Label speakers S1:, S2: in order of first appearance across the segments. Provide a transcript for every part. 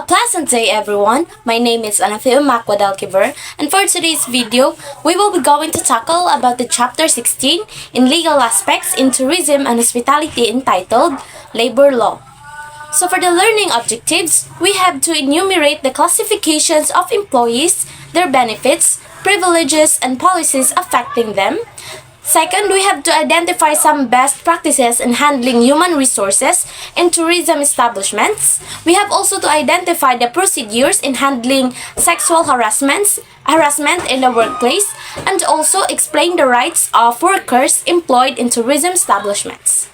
S1: pleasant day everyone, my name is Guadalquiver, and for today's video, we will be going to tackle about the chapter 16 in legal aspects in tourism and hospitality entitled Labor Law. So for the learning objectives, we have to enumerate the classifications of employees, their benefits, privileges, and policies affecting them. Second, we have to identify some best practices in handling human resources in tourism establishments. We have also to identify the procedures in handling sexual harassment in the workplace, and also explain the rights of workers employed in tourism establishments.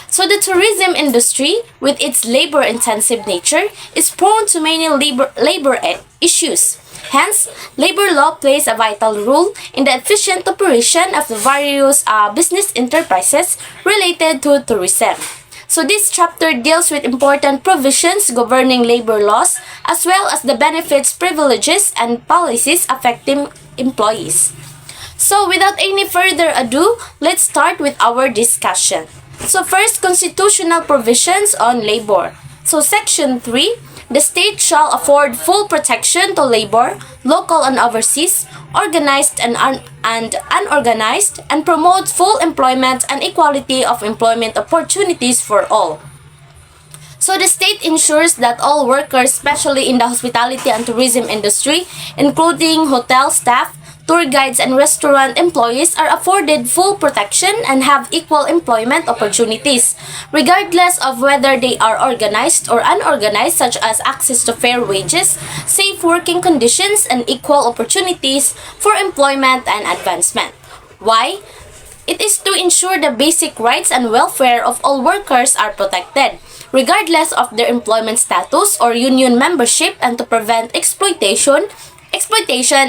S1: So the tourism industry, with its labor-intensive nature, is prone to many labor issues. Hence, labor law plays a vital role in the efficient operation of the various business enterprises related to tourism. So this chapter deals with important provisions governing labor laws, as well as the benefits, privileges, and policies affecting employees. So without any further ado, let's start with our discussion. So first, constitutional provisions on labor. So section 3, the state shall afford full protection to labor, local and overseas, organized and unorganized, and promote full employment and equality of employment opportunities for all. So the state ensures that all workers, especially in the hospitality and tourism industry, including hotel staff, tour guides, and restaurant employees, are afforded full protection and have equal employment opportunities, regardless of whether they are organized or unorganized, such as access to fair wages, safe working conditions, and equal opportunities for employment and advancement. Why? It is to ensure the basic rights and welfare of all workers are protected, regardless of their employment status or union membership, and to prevent exploitation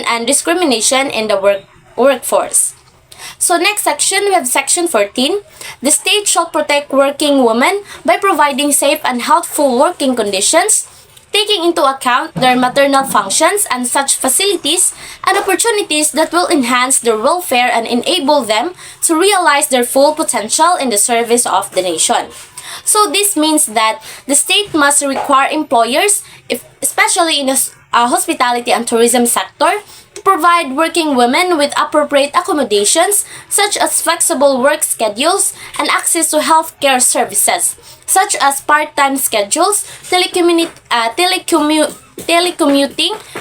S1: and discrimination in the workforce. So next section, we have section 14. The state shall protect working women by providing safe and healthful working conditions, taking into account their maternal functions and such facilities and opportunities that will enhance their welfare and enable them to realize their full potential in the service of the nation. So this means that the state must require employers, especially in the hospitality and tourism sector, to provide working women with appropriate accommodations such as flexible work schedules and access to healthcare services such as part-time schedules, telecommuting,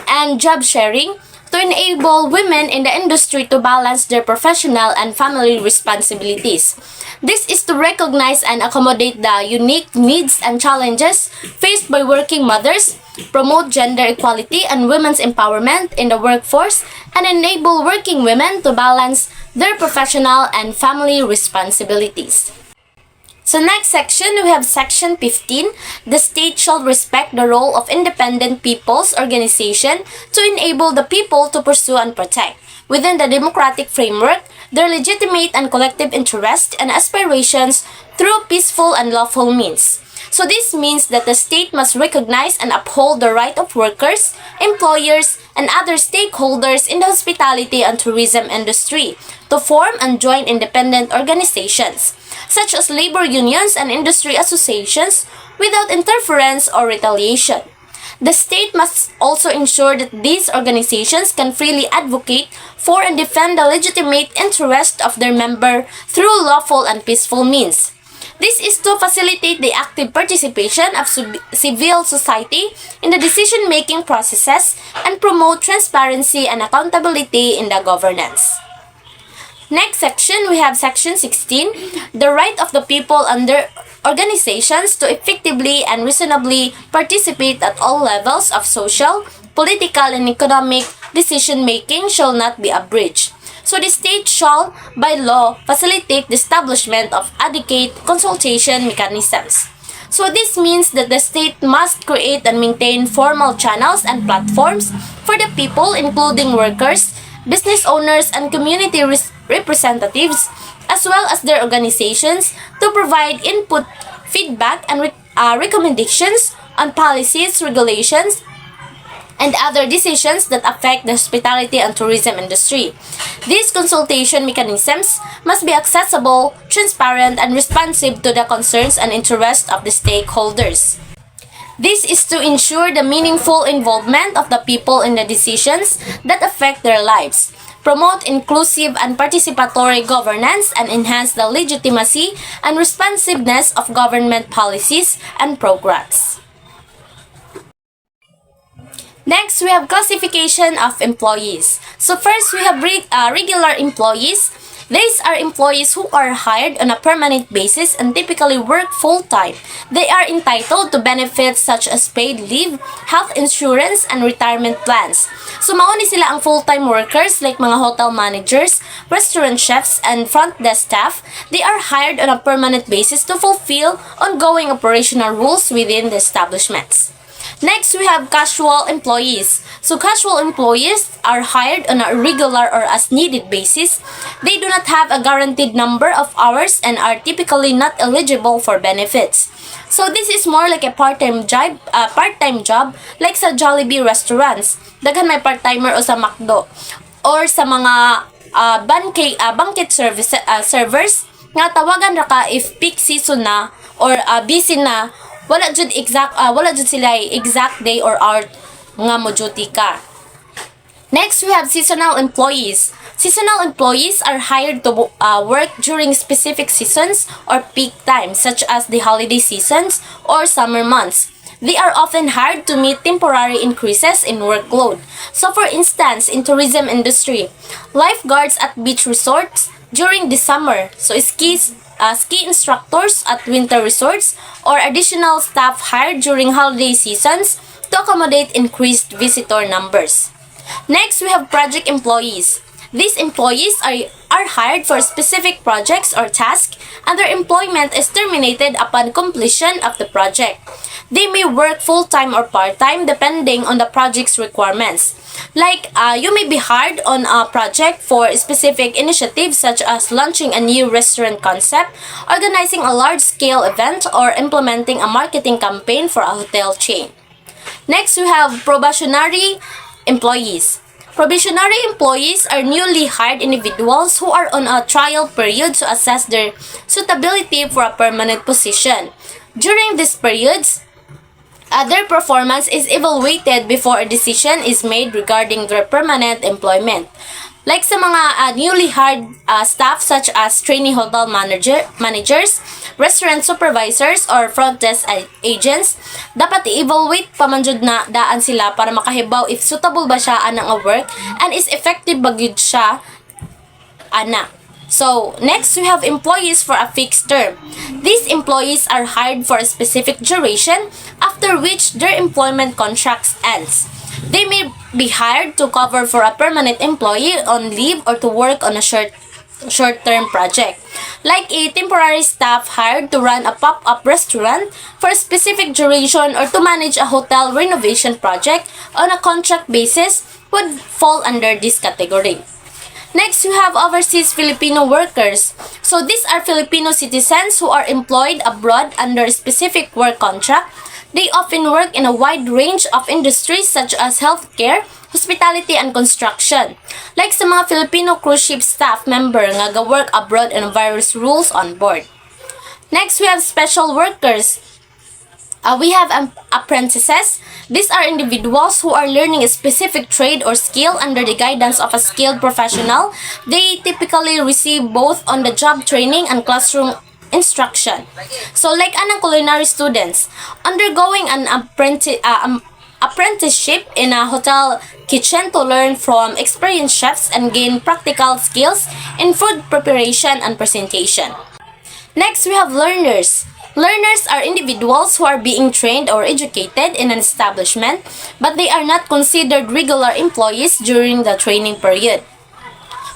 S1: and job sharing, to enable women in the industry to balance their professional and family responsibilities. This is to recognize and accommodate the unique needs and challenges faced by working mothers, promote gender equality and women's empowerment in the workforce, and enable working women to balance their professional and family responsibilities. So next section, we have section 15. The state shall respect the role of independent people's organization to enable the people to pursue and protect, within the democratic framework, their legitimate and collective interests and aspirations through peaceful and lawful means. So this means that the state must recognize and uphold the right of workers, employers, and other stakeholders in the hospitality and tourism industry to form and join independent organizations, such as labor unions and industry associations, without interference or retaliation. The state must also ensure that these organizations can freely advocate for and defend the legitimate interest of their member through lawful and peaceful means. This is to facilitate the active participation of civil society in the decision-making processes and promote transparency and accountability in the governance. Next section, we have section 16, the right of the people under organizations to effectively and reasonably participate at all levels of social, political, and economic decision-making shall not be abridged. So the state shall, by law, facilitate the establishment of adequate consultation mechanisms. So this means that the state must create and maintain formal channels and platforms for the people, including workers, business owners, and community representatives, as well as their organizations, to provide input, feedback, and recommendations on policies, regulations, and other decisions that affect the hospitality and tourism industry. These consultation mechanisms must be accessible, transparent, and responsive to the concerns and interests of the stakeholders. This is to ensure the meaningful involvement of the people in the decisions that affect their lives, promote inclusive and participatory governance, and enhance the legitimacy and responsiveness of government policies and programs. Next, we have classification of employees. So first, we have regular employees. These are employees who are hired on a permanent basis and typically work full-time. They are entitled to benefits such as paid leave, health insurance, and retirement plans. So mauni sila ang full-time workers like mga hotel managers, restaurant chefs, and front desk staff. They are hired on a permanent basis to fulfill ongoing operational rules within the establishments. Next, we have casual employees. So casual employees are hired on a regular or as needed basis. They do not have a guaranteed number of hours and are typically not eligible for benefits. So this is more like a part-time job like sa Jollibee restaurants. Daghan may part-timer o sa McDo or sa mga banquet servers nga tawagan ra ka if peak season na or busy na. Wala jud sila exact day or hour nga mo duty ka. Next, we have seasonal employees. Seasonal employees are hired to work during specific seasons or peak times such as the holiday seasons or summer months. They are often hired to meet temporary increases in workload. So for instance, in tourism industry, lifeguards at beach resorts during the summer, so ski instructors at winter resorts, or additional staff hired during holiday seasons to accommodate increased visitor numbers. Next, we have project employees. These employees are hired for specific projects or tasks, and their employment is terminated upon completion of the project. They may work full-time or part-time depending on the project's requirements. Like, you may be hired on a project for specific initiatives such as launching a new restaurant concept, organizing a large-scale event, or implementing a marketing campaign for a hotel chain. Next, we have probationary employees. Probationary employees are newly hired individuals who are on a trial period to assess their suitability for a permanent position. During these periods, their performance is evaluated before a decision is made regarding their permanent employment. Like sa mga newly hired staff such as trainee hotel managers, restaurant supervisors, or front desk agents, dapat i-evaluate pa man jud na daan sila para makahibaw if suitable ba siya anang work and is effective ba gyud siya ana. So, next we have employees for a fixed term. These employees are hired for a specific duration after which their employment contracts ends. They may be hired to cover for a permanent employee on leave or to work on a short-term project. Like a temporary staff hired to run a pop-up restaurant for a specific duration or to manage a hotel renovation project on a contract basis would fall under this category. Next, we have overseas Filipino workers. So these are Filipino citizens who are employed abroad under a specific work contract. They often work in a wide range of industries such as healthcare, hospitality, and construction. Like sa mga Filipino cruise ship staff member nga ga-work abroad and various rules on board. Next, we have special workers. We have apprentices. These are individuals who are learning a specific trade or skill under the guidance of a skilled professional. They typically receive both on-the-job training and classroom instruction. So like anang culinary students, undergoing an apprenticeship in a hotel kitchen to learn from experienced chefs and gain practical skills in food preparation and presentation. Next, we have learners. Learners are individuals who are being trained or educated in an establishment, but they are not considered regular employees during the training period.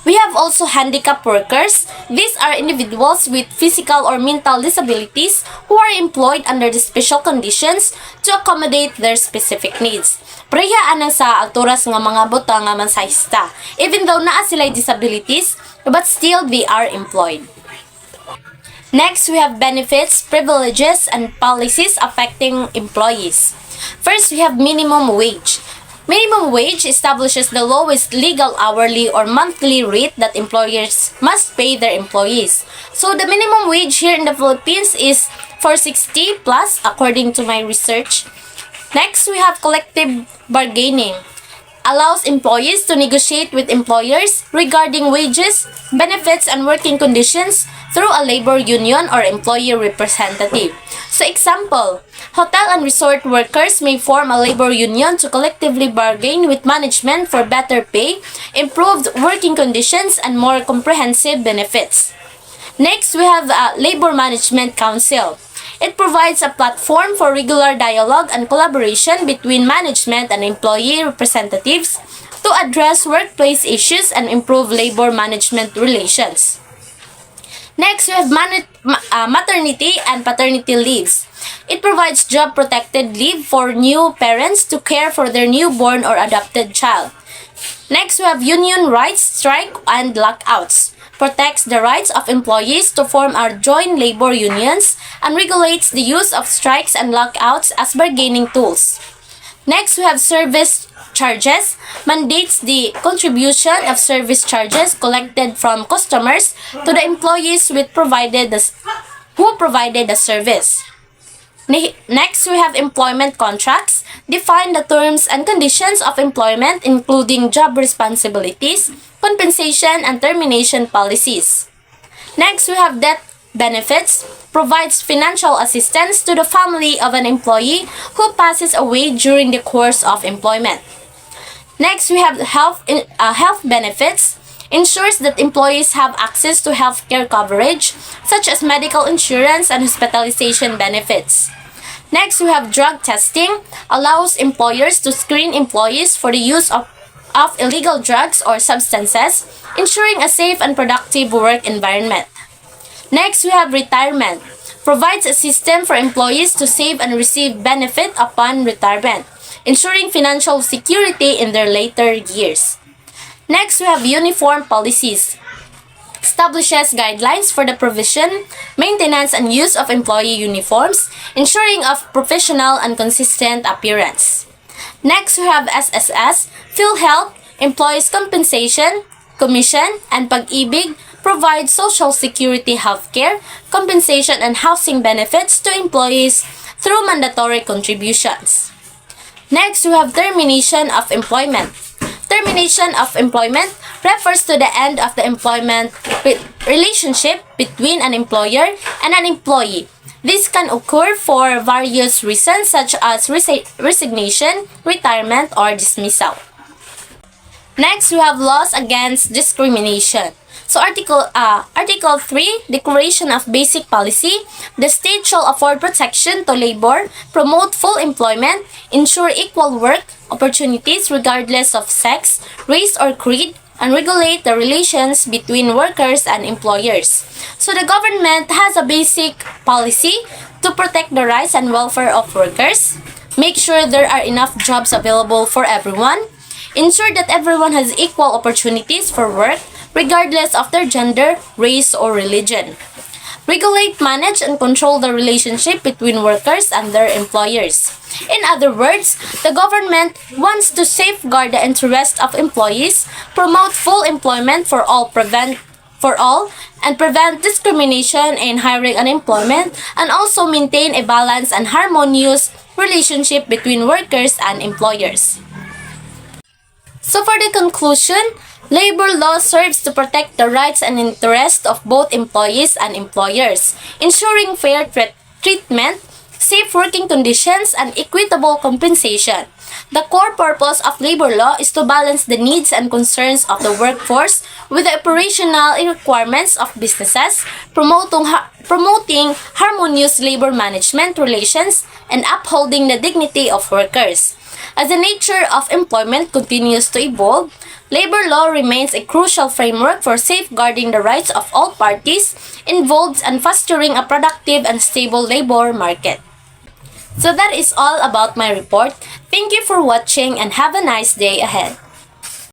S1: We have also handicapped workers. These are individuals with physical or mental disabilities who are employed under the special conditions to accommodate their specific needs. Preha anang sa alturas nga mga butang nga mansahista. Even though naa sila disabilities, but still they are employed. Next, we have benefits, privileges, and policies affecting employees. First, we have minimum wage. Minimum wage establishes the lowest legal hourly or monthly rate that employers must pay their employees. So, the minimum wage here in the Philippines is 460 plus, according to my research. Next, we have collective bargaining. Allows employees to negotiate with employers regarding wages, benefits, and working conditions through a labor union or employee representative. So example, hotel and resort workers may form a labor union to collectively bargain with management for better pay, improved working conditions, and more comprehensive benefits. Next, we have a Labor Management Council. It provides a platform for regular dialogue and collaboration between management and employee representatives to address workplace issues and improve labor management relations. Next, we have maternity and paternity leaves. It provides job-protected leave for new parents to care for their newborn or adopted child. Next, we have union rights, strike, and lockouts. Protects the rights of employees to form or join labor unions and regulates the use of strikes and lockouts as bargaining tools. Next, we have service charges. Mandates the contribution of service charges collected from customers to the employees who provided the service. Next, we have employment contracts. Define the terms and conditions of employment, including job responsibilities, compensation, and termination policies. Next, we have death benefits. Provides financial assistance to the family of an employee who passes away during the course of employment. Next, we have health benefits. Ensures that employees have access to healthcare coverage, such as medical insurance and hospitalization benefits. Next, we have drug testing. Allows employers to screen employees for the use of illegal drugs or substances, ensuring a safe and productive work environment. Next, we have retirement. Provides a system for employees to save and receive benefit upon retirement, ensuring financial security in their later years. Next, we have uniform policies. Establishes guidelines for the provision, maintenance, and use of employee uniforms, ensuring of professional and consistent appearance. Next, we have SSS, PhilHealth, Employees Compensation, Commission, and Pag-ibig provide social security healthcare, compensation, and housing benefits to employees through mandatory contributions. Next, we have termination of employment. Termination of employment refers to the end of the employment relationship between an employer and an employee. This can occur for various reasons such as resignation, retirement, or dismissal. Next, we have laws against discrimination. So Article 3, Declaration of Basic Policy, the state shall afford protection to labor, promote full employment, ensure equal work opportunities regardless of sex, race, or creed, and regulate the relations between workers and employers. So the government has a basic policy to protect the rights and welfare of workers, make sure there are enough jobs available for everyone, ensure that everyone has equal opportunities for work, regardless of their gender, race, or religion. Regulate, manage, and control the relationship between workers and their employers. In other words, the government wants to safeguard the interests of employees, promote full employment for all, and prevent discrimination in hiring and employment, and also maintain a balanced and harmonious relationship between workers and employers. So for the conclusion, labor law serves to protect the rights and interests of both employees and employers, ensuring fair treatment, safe working conditions, and equitable compensation. The core purpose of labor law is to balance the needs and concerns of the workforce with the operational requirements of businesses, promoting harmonious labor management relations, and upholding the dignity of workers. As the nature of employment continues to evolve, labor law remains a crucial framework for safeguarding the rights of all parties involved and fostering a productive and stable labor market. So that is all about my report. Thank you for watching and have a nice day ahead.